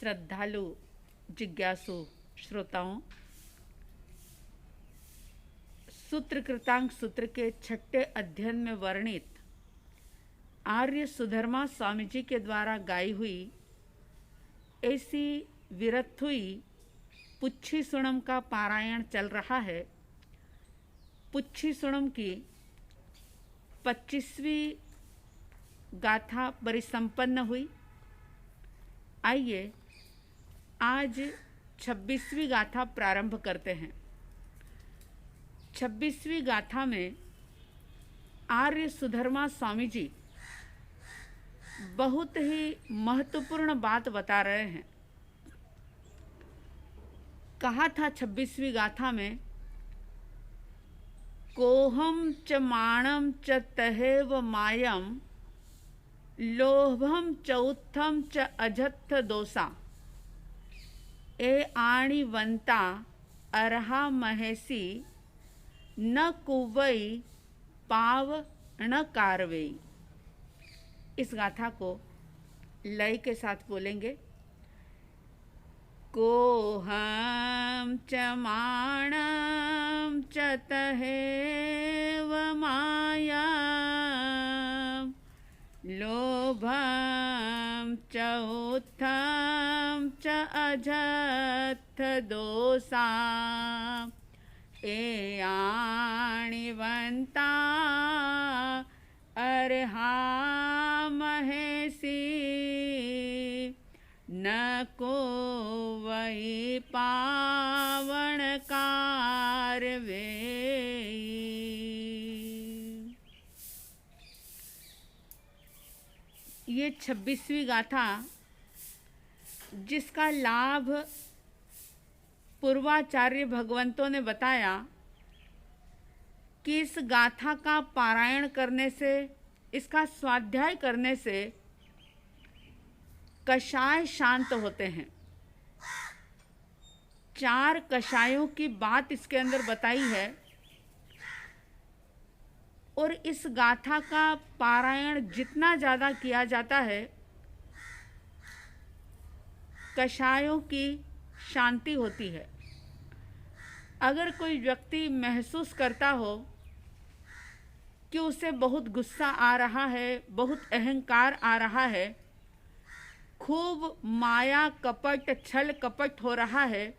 श्रद्धालु जिज्ञासु श्रोताओं, सूत्र कृतांक सूत्र के छठे अध्ययन में वर्णित आर्य सुधर्मा स्वामी जी के द्वारा गाई हुई ऐसी विरथुई पुच्छी सुणम का पारायण चल रहा है। पुच्छी सुणम की 25वीं गाथा परिसंपन्न हुई। आइए आज 26वीं गाथा प्रारंभ करते हैं। 26वीं गाथा में आर्य सुधर्मा स्वामी जी बहुत ही महत्वपूर्ण बात बता रहे हैं। कहा था 26वीं गाथा में, कोहम च माणम च तहेव मायम लोभम चौथम च अजत्थ दोषा ए आणिवंता अर्हा महेसी न कुवई पाव न कारवेई। इस गाथा को लय के साथ बोलेंगे। कोहम च माणम च तहेव माया लोभम च उत्थम च अजत्थ दोषा ए आणिवंता अर्हा महेसी न को वही पावन कारवे। ये 26वीं गाथा जिसका लाभ पूर्वाचार्य भगवंतों ने बताया कि इस गाथा का पारायण करने से, इसका स्वाध्याय करने से कषाय शांत होते हैं। 4 कषायों की बात इसके अंदर बताई है और इस गाथा का पारायण जितना ज़्यादा किया जाता है, कषायों की शांति होती है। अगर कोई व्यक्ति महसूस करता हो कि उसे बहुत गुस्सा आ रहा है, बहुत अहंकार आ रहा है, खूब माया कपट छल कपट हो रहा है,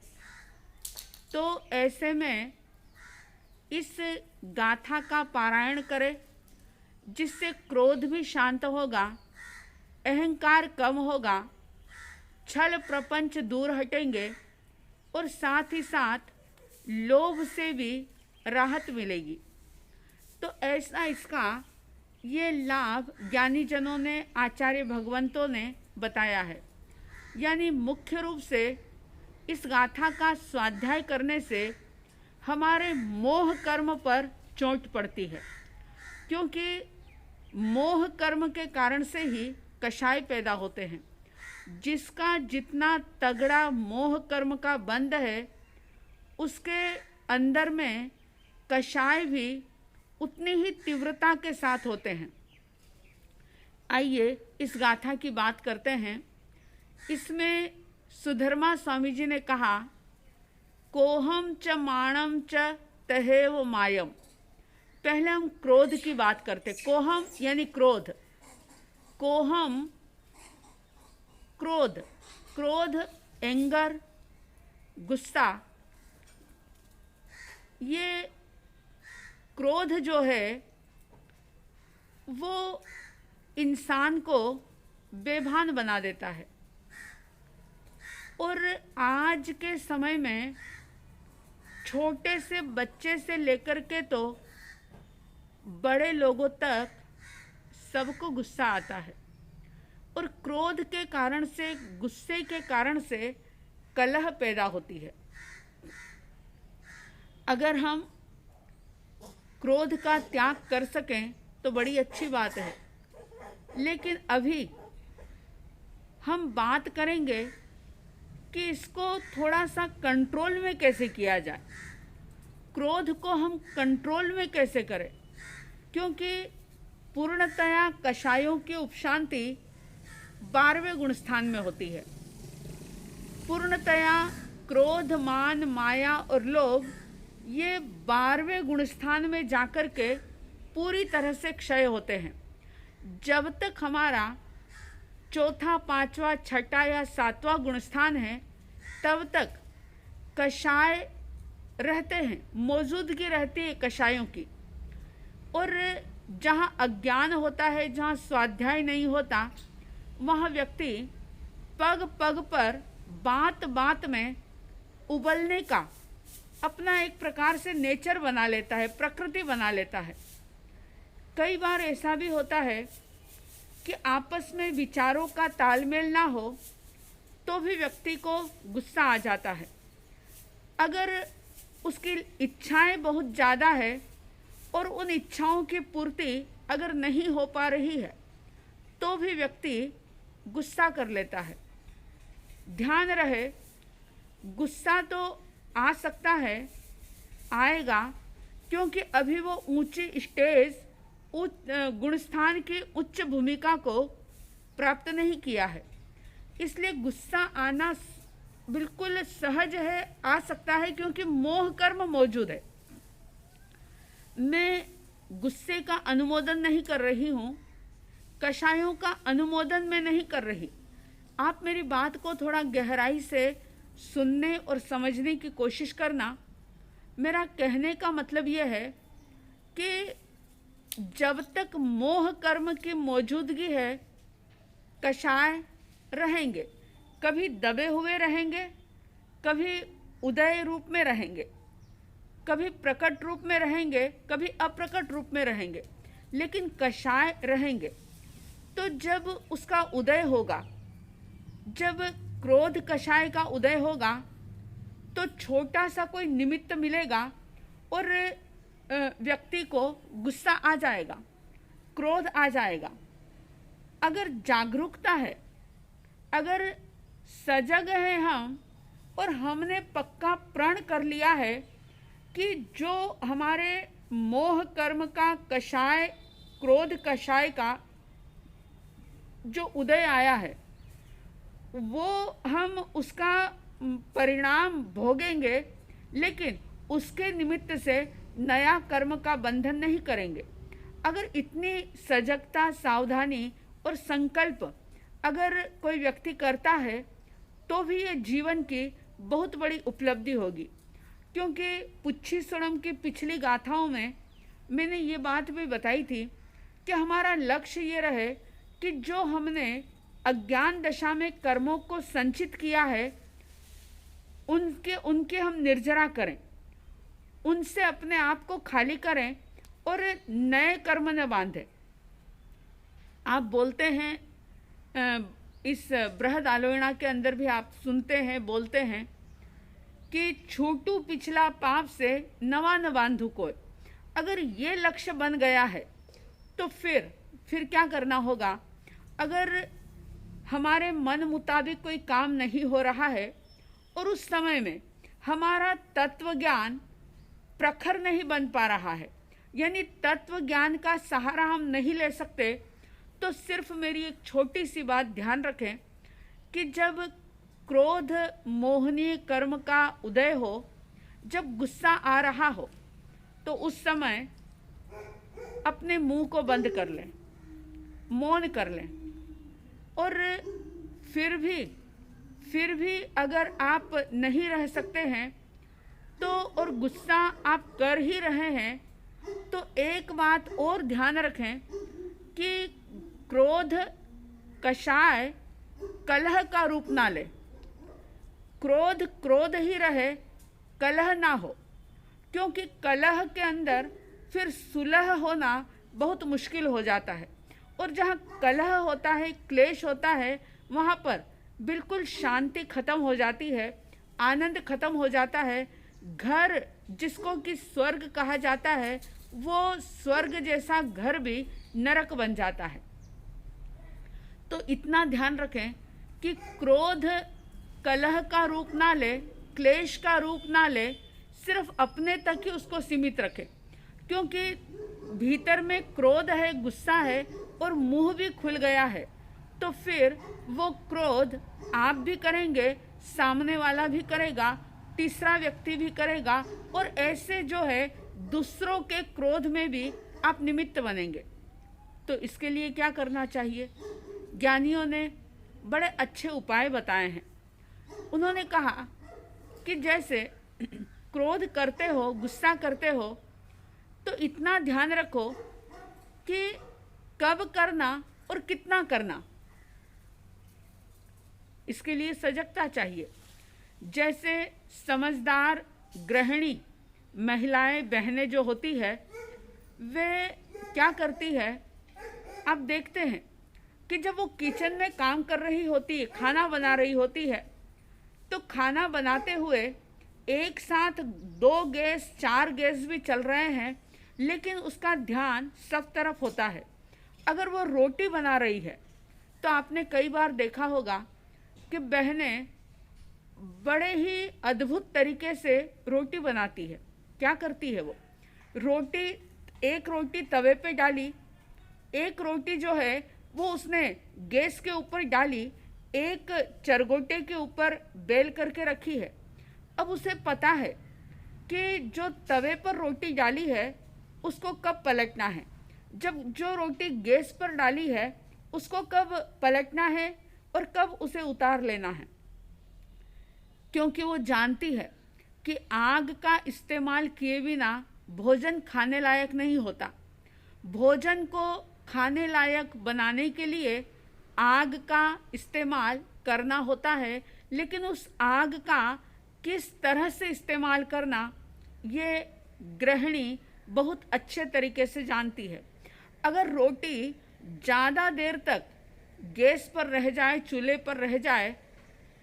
तो ऐसे में इस गाथा का पारायण करें, जिससे क्रोध भी शांत होगा, अहंकार कम होगा, छल प्रपंच दूर हटेंगे और साथ ही साथ लोभ से भी राहत मिलेगी। तो ऐसा इसका ये लाभ ज्ञानी जनों ने, आचार्य भगवंतों ने बताया है। यानी मुख्य रूप से इस गाथा का स्वाध्याय करने से हमारे मोह कर्म पर चोट पड़ती है, क्योंकि मोह कर्म के कारण से ही कषाय पैदा होते हैं। जिसका जितना तगड़ा मोह कर्म का बंध है, उसके अंदर में कषाय भी उतनी ही तीव्रता के साथ होते हैं। आइए इस गाथा की बात करते हैं। इसमें सुधर्मा स्वामी जी ने कहा, कोहम च माणम च तहेव मायम। पहले हम क्रोध की बात करते। कोहम यानी क्रोध। कोहम क्रोध, क्रोध एंगर, गुस्सा। ये क्रोध जो है वो इंसान को बेभान बना देता है। और आज के समय में छोटे से बच्चे से लेकर के तो बड़े लोगों तक सबको गुस्सा आता है। और क्रोध के कारण से, गुस्से के कारण से कलह पैदा होती है। अगर हम क्रोध का त्याग कर सकें तो बड़ी अच्छी बात है। लेकिन अभी हम बात करेंगे कि इसको थोड़ा सा कंट्रोल में कैसे किया जाए, क्रोध को हम कंट्रोल में कैसे करें, क्योंकि पूर्णतया कषायों की उपशांति 12वें गुण स्थान में होती है। पूर्णतया क्रोध, मान, माया और लोभ ये 12वें गुणस्थान में जाकर के पूरी तरह से क्षय होते हैं। जब तक हमारा चौथा, पांचवा, छठा या सातवां गुणस्थान है तब तक कषाय रहते हैं, मौजूदगी रहती है कषायों की। और जहाँ अज्ञान होता है, जहाँ स्वाध्याय नहीं होता, वहाँ व्यक्ति पग पग पर, बात बात में उबलने का अपना एक प्रकार से नेचर बना लेता है, प्रकृति बना लेता है। कई बार ऐसा भी होता है कि आपस में विचारों का तालमेल ना हो तो भी व्यक्ति को गुस्सा आ जाता है। अगर उसकी इच्छाएं बहुत ज़्यादा है और उन इच्छाओं की पूर्ति अगर नहीं हो पा रही है तो भी व्यक्ति गुस्सा कर लेता है। ध्यान रहे, गुस्सा तो आ सकता है, आएगा, क्योंकि अभी वो ऊंची स्टेज, गुणस्थान की उच्च भूमिका को प्राप्त नहीं किया है। इसलिए गुस्सा आना बिल्कुल सहज है, आ सकता है, क्योंकि मोह कर्म मौजूद है। मैं गुस्से का अनुमोदन नहीं कर रही हूँ, कषायों का अनुमोदन मैं नहीं कर रही। आप मेरी बात को थोड़ा गहराई से सुनने और समझने की कोशिश करना। मेरा कहने का मतलब यह है कि जब तक मोह कर्म की मौजूदगी है, कषाय रहेंगे, कभी दबे हुए रहेंगे, कभी उदय रूप में रहेंगे, कभी प्रकट रूप में रहेंगे, कभी अप्रकट रूप में रहेंगे, लेकिन कषाय रहेंगे। तो जब उसका उदय होगा, जब क्रोध कषाय का उदय होगा, तो छोटा सा कोई निमित्त मिलेगा और व्यक्ति को गुस्सा आ जाएगा, क्रोध आ जाएगा। अगर जागरूकता है, अगर सजग है हम, और हमने पक्का प्रण कर लिया है कि जो हमारे मोह कर्म का कषाय, क्रोध कषाय का जो उदय आया है, वो हम उसका परिणाम भोगेंगे, लेकिन उसके निमित्त से नया कर्म का बंधन नहीं करेंगे। अगर इतनी सजगता, सावधानी और संकल्प अगर कोई व्यक्ति करता है तो भी ये जीवन की बहुत बड़ी उपलब्धि होगी। क्योंकि पुच्छी सुणम की पिछली गाथाओं में मैंने ये बात भी बताई थी कि हमारा लक्ष्य ये रहे कि जो हमने अज्ञान दशा में कर्मों को संचित किया है, उनके हम निर्जरा करें, उनसे अपने आप को खाली करें और नए कर्म न बांधें। आप बोलते हैं, इस बृहद आलोचना के अंदर भी आप सुनते हैं, बोलते हैं कि छूटू पिछला पाप से नवा न बांधू कोई। अगर ये लक्ष्य बन गया है तो फिर क्या करना होगा? अगर हमारे मन मुताबिक कोई काम नहीं हो रहा है और उस समय में हमारा तत्व ज्ञान प्रखर नहीं बन पा रहा है, यानी तत्व ज्ञान का सहारा हम नहीं ले सकते, तो सिर्फ मेरी एक छोटी सी बात ध्यान रखें कि जब क्रोध मोहनीय कर्म का उदय हो, जब गुस्सा आ रहा हो, तो उस समय अपने मुंह को बंद कर लें, मौन कर लें। और फिर भी अगर आप नहीं रह सकते हैं तो, और गुस्सा आप कर ही रहे हैं, तो एक बात और ध्यान रखें कि क्रोध कषाय कलह का रूप ना ले। क्रोध ही रहे, कलह ना हो, क्योंकि कलह के अंदर फिर सुलह होना बहुत मुश्किल हो जाता है। और जहाँ कलह होता है, क्लेश होता है, वहाँ पर बिल्कुल शांति खत्म हो जाती है, आनंद खत्म हो जाता है। घर जिसको कि स्वर्ग कहा जाता है, वो स्वर्ग जैसा घर भी नरक बन जाता है। तो इतना ध्यान रखें कि क्रोध कलह का रूप ना ले, क्लेश का रूप ना ले, सिर्फ अपने तक ही उसको सीमित रखें। क्योंकि भीतर में क्रोध है, गुस्सा है और मुंह भी खुल गया है, तो फिर वो क्रोध आप भी करेंगे, सामने वाला भी करेगा, तीसरा व्यक्ति भी करेगा, और ऐसे जो है दूसरों के क्रोध में भी आप निमित्त बनेंगे। तो इसके लिए क्या करना चाहिए? ज्ञानियों ने बड़े अच्छे उपाय बताए हैं। उन्होंने कहा कि जैसे क्रोध करते हो, गुस्सा करते हो, तो इतना ध्यान रखो कि कब करना और कितना करना, इसके लिए सजगता चाहिए। जैसे समझदार गृहिणी महिलाएं, बहनें जो होती है, वे क्या करती है, आप देखते हैं कि जब वो किचन में काम कर रही होती है, खाना बना रही होती है, तो खाना बनाते हुए एक साथ 2 गैस 4 गैस भी चल रहे हैं, लेकिन उसका ध्यान सब तरफ होता है। अगर वो रोटी बना रही है तो आपने कई बार देखा होगा कि बहनें बड़े ही अद्भुत तरीके से रोटी बनाती है। क्या करती है वो? एक रोटी तवे पे डाली, एक रोटी जो है वो उसने गैस के ऊपर डाली, एक चरगोटे के ऊपर बेल करके रखी है। अब उसे पता है कि जो तवे पर रोटी डाली है उसको कब पलटना है, जब जो रोटी गैस पर डाली है उसको कब पलटना है और कब उसे उतार लेना है, क्योंकि वो जानती है कि आग का इस्तेमाल किए बिना भोजन खाने लायक नहीं होता। भोजन को खाने लायक बनाने के लिए आग का इस्तेमाल करना होता है, लेकिन उस आग का किस तरह से इस्तेमाल करना, ये गृहिणी बहुत अच्छे तरीके से जानती है। अगर रोटी ज़्यादा देर तक गैस पर रह जाए, चूल्हे पर रह जाए,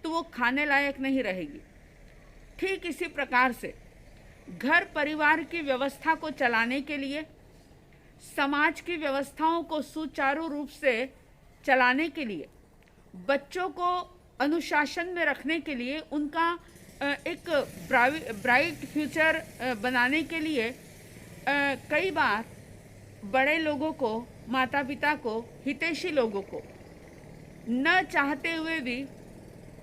तो वो खाने लायक नहीं रहेगी। ठीक इसी प्रकार से घर परिवार की व्यवस्था को चलाने के लिए, समाज की व्यवस्थाओं को सुचारू रूप से चलाने के लिए, बच्चों को अनुशासन में रखने के लिए, उनका एक ब्राइट फ्यूचर बनाने के लिए कई बार बड़े लोगों को, माता पिता को, हितैषी लोगों को न चाहते हुए भी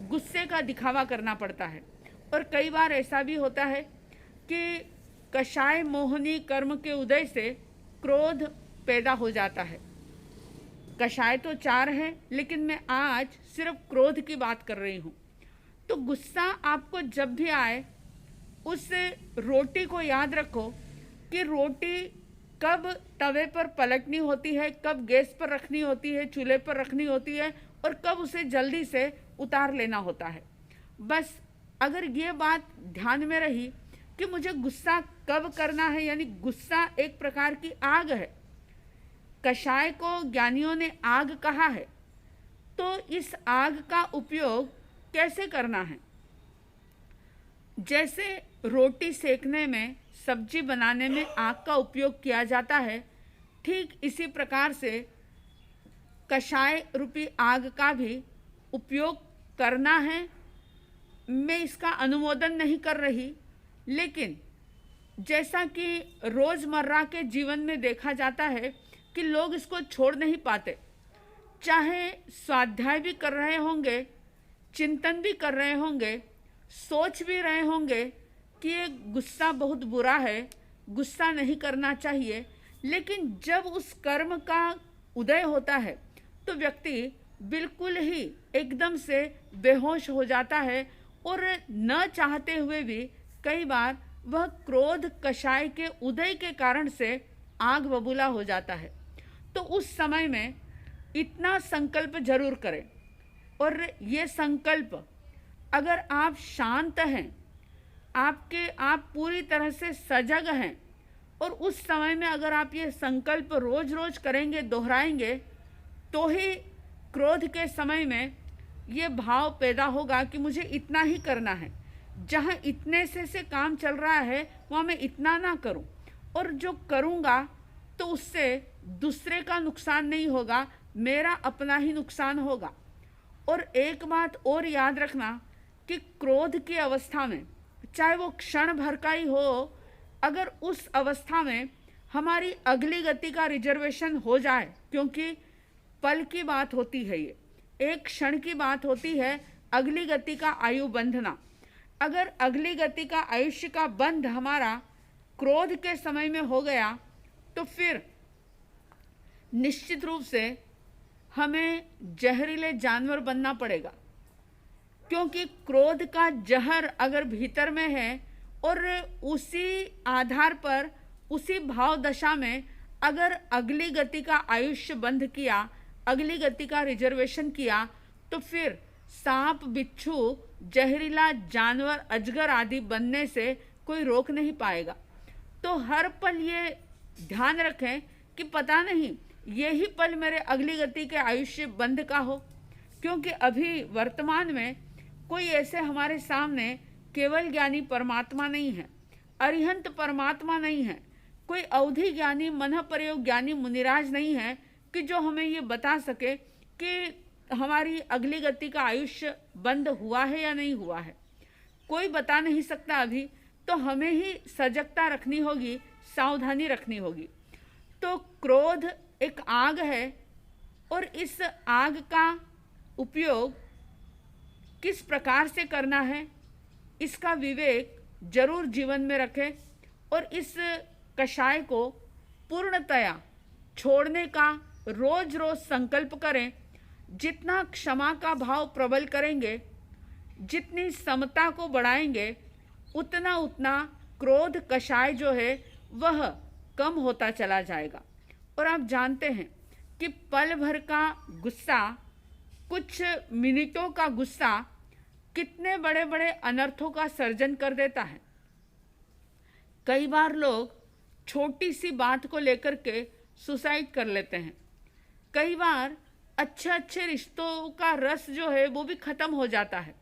गुस्से का दिखावा करना पड़ता है। और कई बार ऐसा भी होता है कि कषाय मोहनी कर्म के उदय से क्रोध पैदा हो जाता है। कषाय तो 4 है, लेकिन मैं आज सिर्फ क्रोध की बात कर रही हूँ। तो गुस्सा आपको जब भी आए, उस रोटी को याद रखो कि रोटी कब तवे पर पलटनी होती है, कब गैस पर रखनी होती है, चूल्हे पर रखनी होती है, और कब उसे जल्दी से उतार लेना होता है। बस अगर ये बात ध्यान में रही कि मुझे गुस्सा कब करना है, यानी गुस्सा एक प्रकार की आग है, कषाय को ज्ञानियों ने आग कहा है, तो इस आग का उपयोग कैसे करना है? जैसे रोटी सेकने में, सब्जी बनाने में आग का उपयोग किया जाता है, ठीक इसी प्रकार से कषाय रूपी आग का भी उपयोग करना है। मैं इसका अनुमोदन नहीं कर रही, लेकिन जैसा कि रोज़मर्रा के जीवन में देखा जाता है कि लोग इसको छोड़ नहीं पाते। चाहे स्वाध्याय भी कर रहे होंगे, चिंतन भी कर रहे होंगे, सोच भी रहे होंगे कि ये गुस्सा बहुत बुरा है, गुस्सा नहीं करना चाहिए, लेकिन जब उस कर्म का उदय होता है तो व्यक्ति बिल्कुल ही एकदम से बेहोश हो जाता है, और न चाहते हुए भी कई बार वह क्रोध कषाय के उदय के कारण से आग बबूला हो जाता है। तो उस समय में इतना संकल्प जरूर करें, और ये संकल्प अगर आप शांत हैं, आप पूरी तरह से सजग हैं, और उस समय में अगर आप ये संकल्प रोज रोज करेंगे, दोहराएंगे, तो ही क्रोध के समय में ये भाव पैदा होगा कि मुझे इतना ही करना है। जहाँ इतने से काम चल रहा है वहाँ मैं इतना ना करूँ, और जो करूँगा तो उससे दूसरे का नुकसान नहीं होगा, मेरा अपना ही नुकसान होगा। और एक बात और याद रखना कि क्रोध की अवस्था में, चाहे वो क्षण भर का ही हो, अगर उस अवस्था में हमारी अगली गति का रिजर्वेशन हो जाए, क्योंकि पल की बात होती है, ये एक क्षण की बात होती है, अगली गति का आयु बंधना। अगर अगली गति का आयुष्य का बंध हमारा क्रोध के समय में हो गया तो फिर निश्चित रूप से हमें जहरीले जानवर बनना पड़ेगा, क्योंकि क्रोध का जहर अगर भीतर में है और उसी आधार पर उसी भाव दशा में अगर अगली गति का आयुष्य बंध किया, अगली गति का रिजर्वेशन किया, तो फिर सांप, बिच्छू, जहरीला जानवर, अजगर आदि बनने से कोई रोक नहीं पाएगा। तो हर पल ये ध्यान रखें कि पता नहीं यही पल मेरे अगली गति के आयुष्य बंध का हो, क्योंकि अभी वर्तमान में कोई ऐसे हमारे सामने केवल ज्ञानी परमात्मा नहीं है, अरिहंत परमात्मा नहीं है, कोई अवधि ज्ञानी, मन प्रयोग ज्ञानी मुनिराज नहीं है कि जो हमें ये बता सके कि हमारी अगली गति का आयुष्य बंद हुआ है या नहीं हुआ है। कोई बता नहीं सकता अभी, तो हमें ही सजगता रखनी होगी, सावधानी रखनी होगी। तो क्रोध एक आग है और इस आग का उपयोग किस प्रकार से करना है, इसका विवेक जरूर जीवन में रखें और इस कषाय को पूर्णतया छोड़ने का रोज रोज संकल्प करें। जितना क्षमा का भाव प्रबल करेंगे, जितनी समता को बढ़ाएंगे, उतना उतना क्रोध कषाय जो है वह कम होता चला जाएगा। और आप जानते हैं कि पल भर का गुस्सा, कुछ मिनटों का गुस्सा कितने बड़े बड़े अनर्थों का सर्जन कर देता है। कई बार लोग छोटी सी बात को लेकर के सुसाइड कर लेते हैं। कई बार अच्छे अच्छे रिश्तों का रस जो है वो भी खत्म हो जाता है।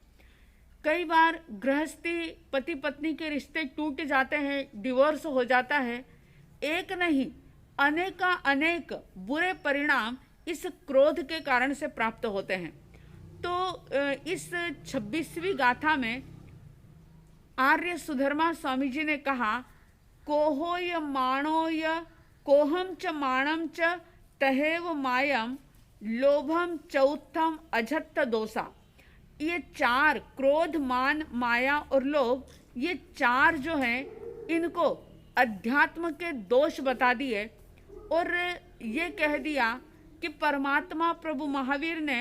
कई बार गृहस्थी, पति पत्नी के रिश्ते टूट जाते हैं, डिवोर्स हो जाता है। एक नहीं, अनेका अनेक बुरे परिणाम इस क्रोध के कारण से प्राप्त होते हैं। तो इस 26वीं गाथा में आर्य सुधर्मा स्वामी जी ने कहा, कोहोय माणोय कोहम च माणम च तहेव मायम लोभम चौथम अजत्त दोषा। ये चार, क्रोध, मान, माया और लोभ, ये चार जो हैं इनको अध्यात्म के दोष बता दिए और ये कह दिया कि परमात्मा प्रभु महावीर ने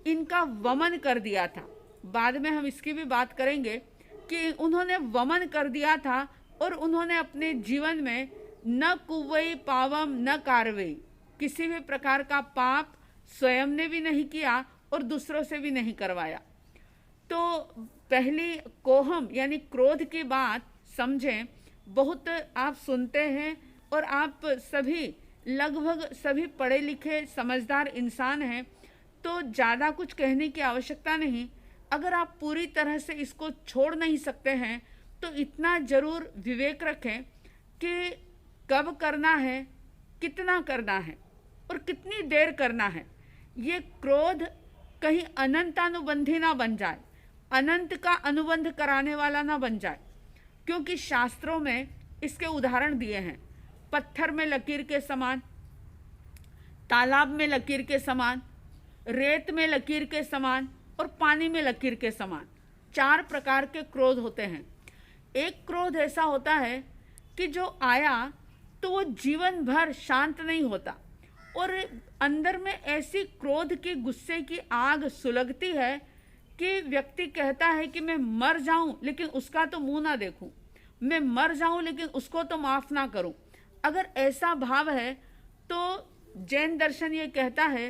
इनका वमन कर दिया था। बाद में हम इसकी भी बात करेंगे कि उन्होंने वमन कर दिया था और उन्होंने अपने जीवन में न कुवई पावम न कारवई, किसी भी प्रकार का पाप स्वयं ने भी नहीं किया और दूसरों से भी नहीं करवाया। तो पहली कोहम यानी क्रोध की बात समझें। बहुत आप सुनते हैं और आप सभी, लगभग सभी पढ़े लिखे समझदार इंसान हैं, तो ज़्यादा कुछ कहने की आवश्यकता नहीं। अगर आप पूरी तरह से इसको छोड़ नहीं सकते हैं तो इतना ज़रूर विवेक रखें कि कब करना है, कितना करना है और कितनी देर करना है। ये क्रोध कहीं अनंतानुबंधी ना बन जाए, अनंत का अनुबंध कराने वाला ना बन जाए, क्योंकि शास्त्रों में इसके उदाहरण दिए हैं। पत्थर में लकीर के समान, तालाब में लकीर के समान, रेत में लकीर के समान और पानी में लकीर के समान। चार प्रकार के क्रोध होते हैं। एक क्रोध ऐसा होता है कि जो आया तो वो जीवन भर शांत नहीं होता और अंदर में ऐसी क्रोध की, गुस्से की आग सुलगती है कि व्यक्ति कहता है कि मैं मर जाऊं लेकिन उसका तो मुंह ना देखूं, मैं मर जाऊं लेकिन उसको तो माफ ना करूं। अगर ऐसा भाव है तो जैन दर्शन ये कहता है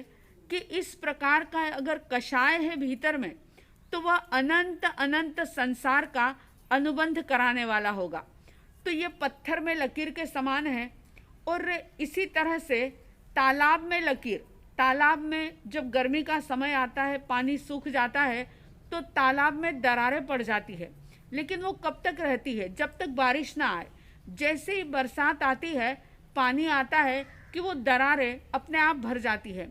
कि इस प्रकार का अगर कषाय है भीतर में तो वह अनंत अनंत संसार का अनुबंध कराने वाला होगा। तो ये पत्थर में लकीर के समान है। और इसी तरह से तालाब में लकीर, तालाब में जब गर्मी का समय आता है, पानी सूख जाता है तो तालाब में दरारें पड़ जाती है, लेकिन वो कब तक रहती है? जब तक बारिश ना आए। जैसे ही बरसात आती है, पानी आता है कि वो दरारें अपने आप भर जाती है।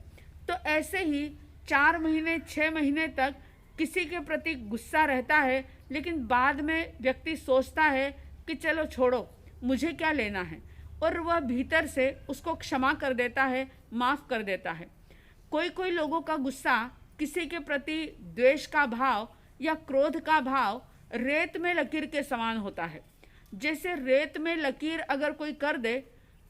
तो ऐसे ही 4 महीने 6 महीने तक किसी के प्रति गुस्सा रहता है, लेकिन बाद में व्यक्ति सोचता है कि चलो छोड़ो, मुझे क्या लेना है, और वह भीतर से उसको क्षमा कर देता है, माफ़ कर देता है। कोई कोई लोगों का गुस्सा किसी के प्रति द्वेष का भाव या क्रोध का भाव रेत में लकीर के समान होता है। जैसे रेत में लकीर अगर कोई कर दे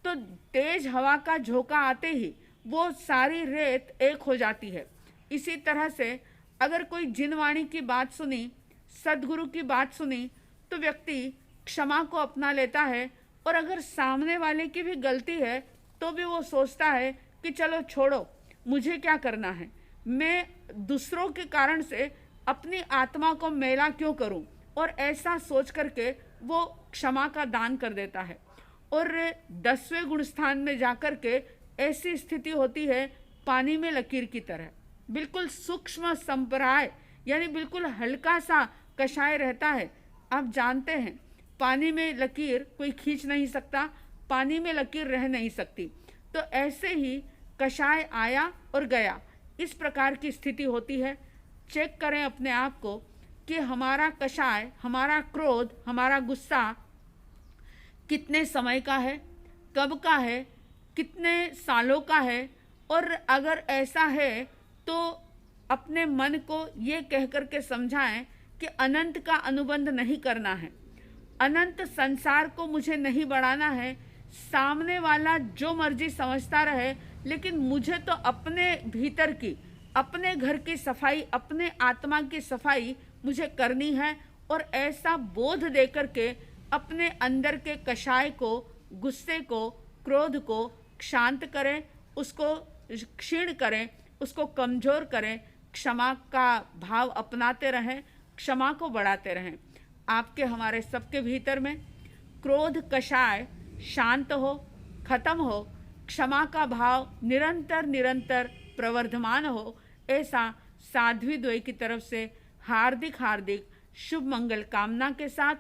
तो तेज हवा का झोंका आते ही वो सारी रेत एक हो जाती है। इसी तरह से अगर कोई जिनवाणी की बात सुनी, सद्गुरु की बात सुनी, तो व्यक्ति क्षमा को अपना लेता है, और अगर सामने वाले की भी गलती है तो भी वो सोचता है कि चलो छोड़ो, मुझे क्या करना है, मैं दूसरों के कारण से अपनी आत्मा को मैला क्यों करूं, और ऐसा सोच करके वो क्षमा का दान कर देता है। और 10वें गुण स्थान में जाकर के ऐसी स्थिति होती है पानी में लकीर की तरह, बिल्कुल सूक्ष्म संप्राय, यानी बिल्कुल हल्का सा कषाय रहता है। आप जानते हैं पानी में लकीर कोई खींच नहीं सकता, पानी में लकीर रह नहीं सकती। तो ऐसे ही कषाय आया और गया, इस प्रकार की स्थिति होती है। चेक करें अपने आप को कि हमारा कषाय, हमारा क्रोध, हमारा गुस्सा कितने समय का है, कब का है, कितने सालों का है। और अगर ऐसा है तो अपने मन को ये कह कर के समझाएं कि अनंत का अनुबंध नहीं करना है, अनंत संसार को मुझे नहीं बढ़ाना है। सामने वाला जो मर्जी समझता रहे, लेकिन मुझे तो अपने भीतर की, अपने घर की सफाई, अपने आत्मा की सफाई मुझे करनी है। और ऐसा बोध देकर के अपने अंदर के कषाय को, गुस्से को, क्रोध को शांत करें, उसको क्षीण करें, उसको कमज़ोर करें, क्षमा का भाव अपनाते रहें, क्षमा को बढ़ाते रहें। आपके हमारे सबके भीतर में क्रोध कषाय शांत हो, खत्म हो, क्षमा का भाव निरंतर निरंतर प्रवर्धमान हो, ऐसा साध्वी द्वय की तरफ से हार्दिक हार्दिक शुभ मंगल कामना के साथ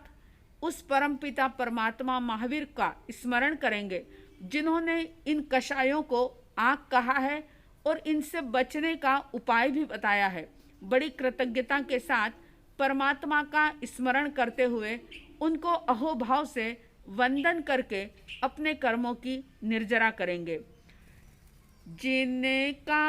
उस परमपिता परमात्मा महावीर का स्मरण करेंगे जिन्होंने इन कषायों को आँख कहा है और इनसे बचने का उपाय भी बताया है। बड़ी कृतज्ञता के साथ परमात्मा का स्मरण करते हुए उनको अहोभाव से वंदन करके अपने कर्मों की निर्जरा करेंगे। जिनका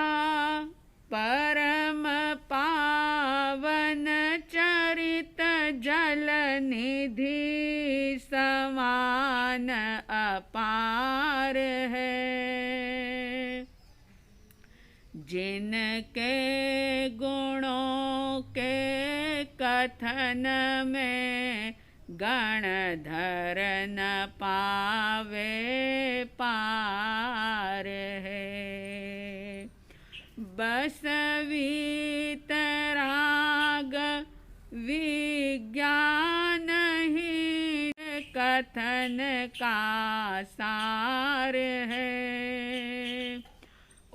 परम पावन चरित जल निधि समान अपार है, जिनके गुणों के कथन में गणधर न पावे पार है। बस वीतराग विज्ञान ही कथन का सार है,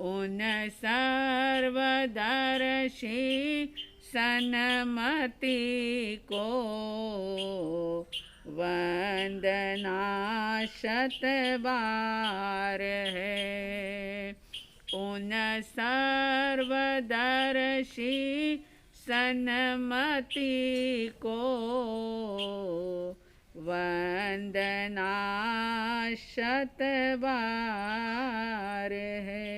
उन सर्वदर्शी सन्मति को वंदना शत बार है, उन सर्वदर्शी सन्मति को वंदना शत बार है।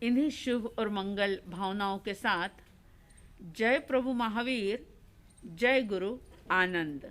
इन्हीं शुभ और मंगल भावनाओं के साथ जय प्रभु महावीर, जय गुरु आनंद।